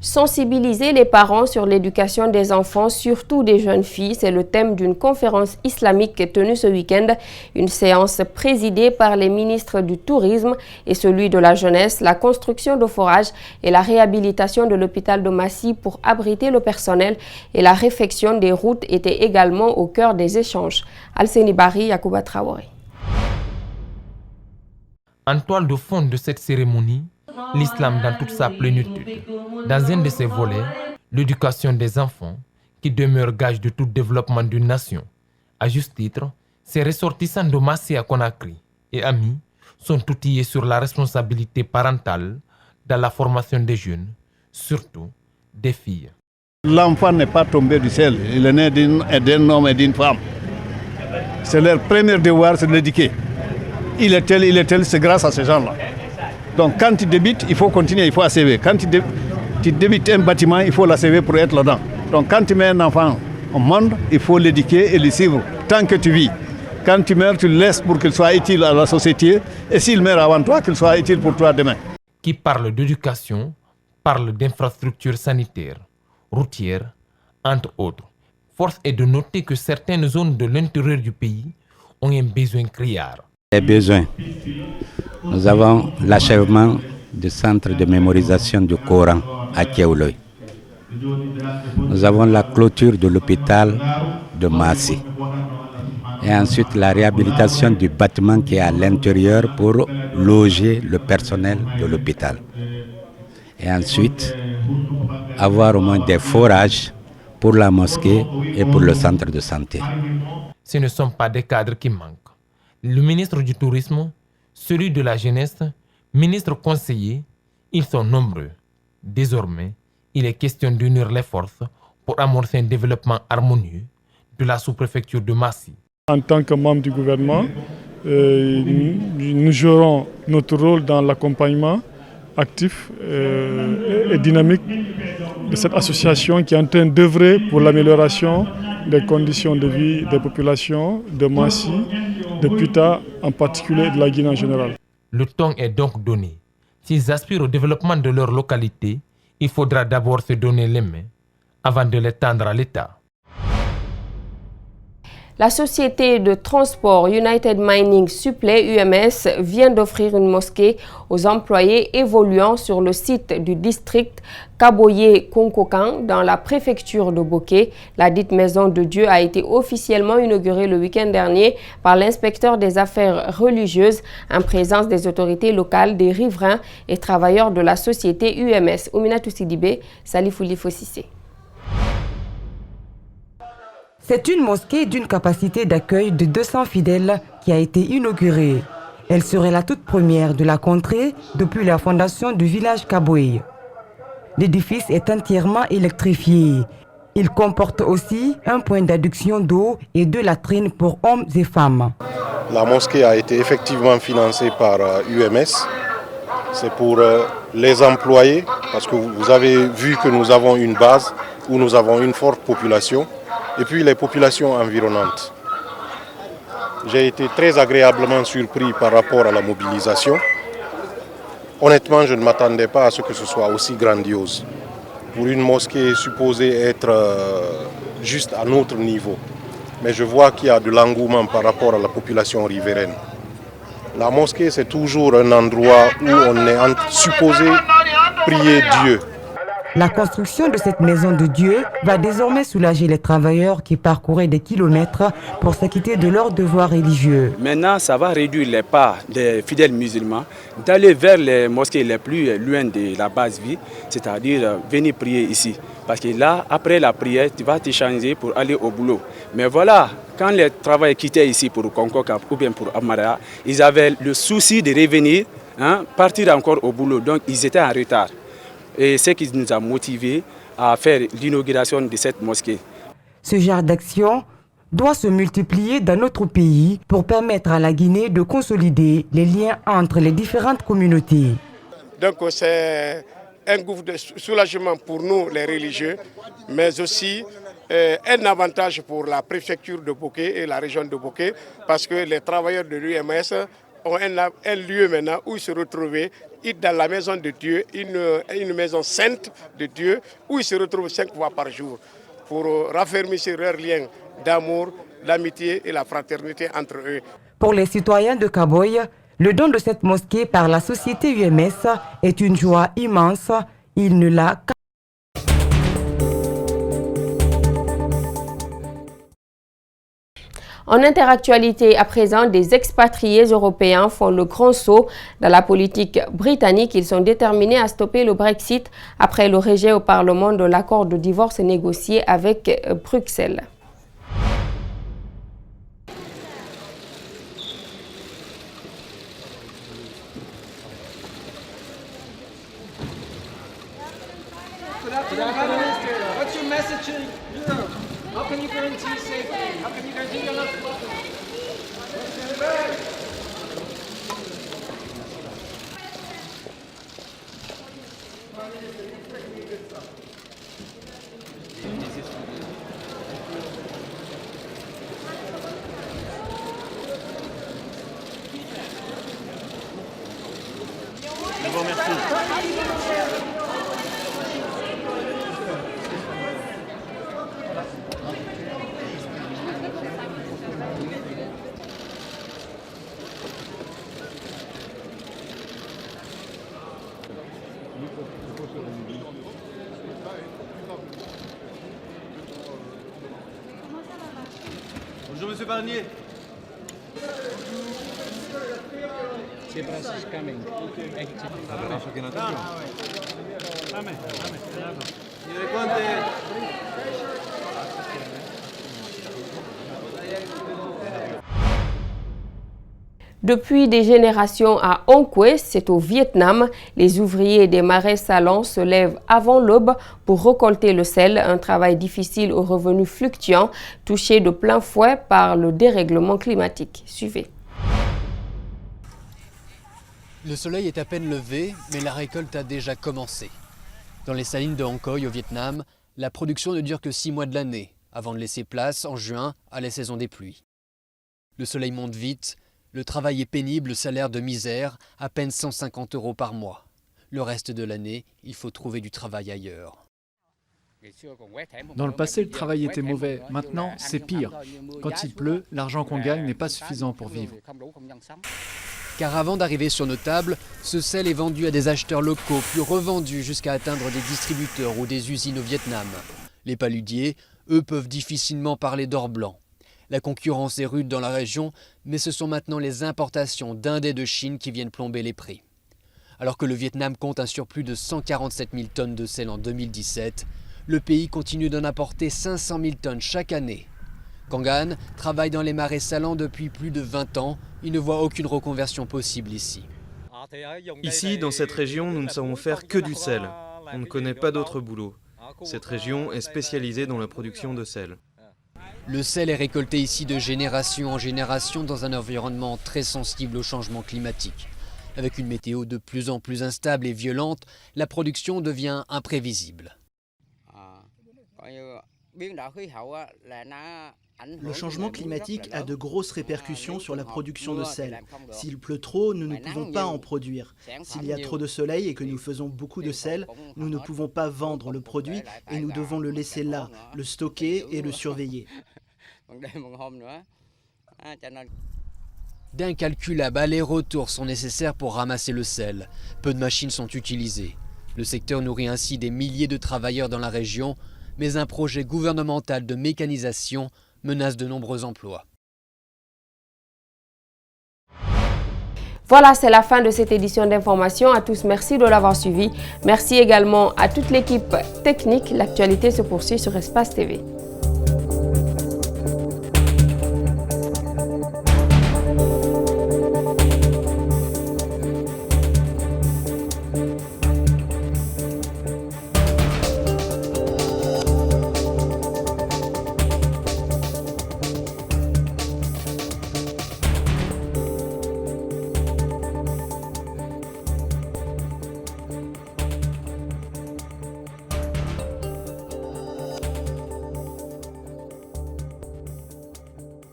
Sensibiliser les parents sur l'éducation des enfants, surtout des jeunes filles, c'est le thème d'une conférence islamique tenue ce week-end. Une séance présidée par les ministres du Tourisme et celui de la Jeunesse, la construction de forages et la réhabilitation de l'hôpital de Massy pour abriter le personnel et la réfection des routes étaient également au cœur des échanges. Alseni Bari, Yacouba Traoré. En toile de fond de cette cérémonie, l'islam dans toute sa plénitude. Dans un de ses volets, l'éducation des enfants, qui demeure gage de tout développement d'une nation. À juste titre, ces ressortissants de Massy à Conakry et amis sont outillés sur la responsabilité parentale dans la formation des jeunes, surtout des filles. L'enfant n'est pas tombé du ciel, il est né d'un homme et d'une femme. C'est leur premier devoir, c'est de l'éduquer. Il est tel, c'est grâce à ces gens-là. Donc quand tu débites, il faut continuer, il faut asséver. Quand tu débites un bâtiment, il faut l'asséver pour être là-dedans. Donc quand tu mets un enfant au monde, il faut l'éduquer et le suivre tant que tu vis. Quand tu meurs, tu le laisses pour qu'il soit utile à la société. Et s'il meurt avant toi, qu'il soit utile pour toi demain. Qui parle d'éducation, parle d'infrastructures sanitaires, routières, entre autres. Force est de noter que certaines zones de l'intérieur du pays ont un besoin criard. Les besoins. Nous avons l'achèvement du centre de mémorisation du Coran à Kéouloy. Nous avons la clôture de l'hôpital de Massy. Et ensuite la réhabilitation du bâtiment qui est à l'intérieur pour loger le personnel de l'hôpital. Et ensuite, avoir au moins des forages pour la mosquée et pour le centre de santé. Ce ne sont pas des cadres qui manquent. Le ministre du Tourisme, celui de la Jeunesse, ministre conseiller, ils sont nombreux. Désormais, il est question d'unir les forces pour amorcer un développement harmonieux de la sous-préfecture de Massy. En tant que membre du gouvernement, nous jouerons notre rôle dans l'accompagnement actif et dynamique de cette association qui est en train d'œuvrer pour l'amélioration des conditions de vie des populations de Massy, de Puta en particulier et de la Guinée en général. Le ton est donc donné. S'ils aspirent au développement de leur localité, il faudra d'abord se donner les mains avant de les tendre à l'État. La société de transport United Mining Supply UMS vient d'offrir une mosquée aux employés évoluant sur le site du district Kaboye-Konkokan dans la préfecture de Boké. La dite maison de Dieu a été officiellement inaugurée le week-end dernier par l'inspecteur des affaires religieuses en présence des autorités locales, des riverains et travailleurs de la société UMS. Ouminatou Sidibé, Salifouli Fossissé. C'est une mosquée d'une capacité d'accueil de 200 fidèles qui a été inaugurée. Elle serait la toute première de la contrée depuis la fondation du village Kaboye. L'édifice est entièrement électrifié. Il comporte aussi un point d'adduction d'eau et deux latrines pour hommes et femmes. La mosquée a été effectivement financée par UMS. C'est pour les employés, parce que vous avez vu que nous avons une base où nous avons une forte population. Et puis les populations environnantes. J'ai été très agréablement surpris par rapport à la mobilisation. Honnêtement, je ne m'attendais pas à ce que ce soit aussi grandiose. Pour une mosquée supposée être juste à notre niveau. Mais je vois qu'il y a de l'engouement par rapport à la population riveraine. La mosquée, c'est toujours un endroit où on est supposé prier Dieu. La construction de cette maison de Dieu va désormais soulager les travailleurs qui parcouraient des kilomètres pour s'acquitter de leurs devoirs religieux. Maintenant, ça va réduire les pas des fidèles musulmans d'aller vers les mosquées les plus loin de la base vie, c'est-à-dire venir prier ici. Parce que là, après la prière, tu vas te changer pour aller au boulot. Mais voilà, quand les travailleurs quittaient ici pour Konkoka ou bien pour Amara, ils avaient le souci de revenir, partir encore au boulot. Donc, ils étaient en retard. Et c'est ce qui nous a motivés à faire l'inauguration de cette mosquée. Ce genre d'action doit se multiplier dans notre pays pour permettre à la Guinée de consolider les liens entre les différentes communautés. Donc c'est un gouffre de soulagement pour nous les religieux, mais aussi un avantage pour la préfecture de Boké et la région de Boké, parce que les travailleurs de l'UMS ont un lieu maintenant où ils se retrouvaient dans la maison de Dieu, une maison sainte de Dieu, où ils se retrouvent 5 fois par jour pour raffermir leurs liens d'amour, d'amitié et la fraternité entre eux. Pour les citoyens de Kaboy, le don de cette mosquée par la société UMS est une joie immense. Il ne l'a qu'à... En interactualité à présent, des expatriés européens font le grand saut dans la politique britannique. Ils sont déterminés à stopper le Brexit après le rejet au Parlement de l'accord de divorce négocié avec Bruxelles. What's your message to Europe? How can you guarantee safety? How can you guarantee your love? Je vous remercie. Bonjour Monsieur Barnier. Depuis des générations à Onqué, c'est au Vietnam, les ouvriers des marais salants se lèvent avant l'aube pour récolter le sel, un travail difficile aux revenus fluctuants, touché de plein fouet par le dérèglement climatique. Suivez. Le soleil est à peine levé, mais la récolte a déjà commencé. Dans les salines de Hong Kong, au Vietnam, la production ne dure que 6 mois de l'année, avant de laisser place, en juin, à la saison des pluies. Le soleil monte vite, le travail est pénible, le salaire de misère, à peine 150 € par mois. Le reste de l'année, il faut trouver du travail ailleurs. Dans le passé, le travail était mauvais. Maintenant, c'est pire. Quand il pleut, l'argent qu'on gagne n'est pas suffisant pour vivre. Car avant d'arriver sur nos tables, ce sel est vendu à des acheteurs locaux, puis revendu jusqu'à atteindre des distributeurs ou des usines au Vietnam. Les paludiers, eux, peuvent difficilement parler d'or blanc. La concurrence est rude dans la région, mais ce sont maintenant les importations d'Inde et de Chine qui viennent plomber les prix. Alors que le Vietnam compte un surplus de 147 000 tonnes de sel en 2017, le pays continue d'en apporter 500 000 tonnes chaque année. Kangan travaille dans les marais salants depuis plus de 20 ans. Il ne voit aucune reconversion possible ici. Ici, dans cette région, nous ne savons faire que du sel. On ne connaît pas d'autre boulot. Cette région est spécialisée dans la production de sel. Le sel est récolté ici de génération en génération dans un environnement très sensible au changement climatique. Avec une météo de plus en plus instable et violente, la production devient imprévisible. Le changement climatique a de grosses répercussions sur la production de sel. S'il pleut trop, nous ne pouvons pas en produire. S'il y a trop de soleil et que nous faisons beaucoup de sel, nous ne pouvons pas vendre le produit et nous devons le laisser là, le stocker et le surveiller. D'incalculables allers-retours sont nécessaires pour ramasser le sel. Peu de machines sont utilisées. Le secteur nourrit ainsi des milliers de travailleurs dans la région, mais un projet gouvernemental de mécanisation menace de nombreux emplois. Voilà, c'est la fin de cette édition d'information. À tous, merci de l'avoir suivi. Merci également à toute l'équipe technique. L'actualité se poursuit sur Espace TV.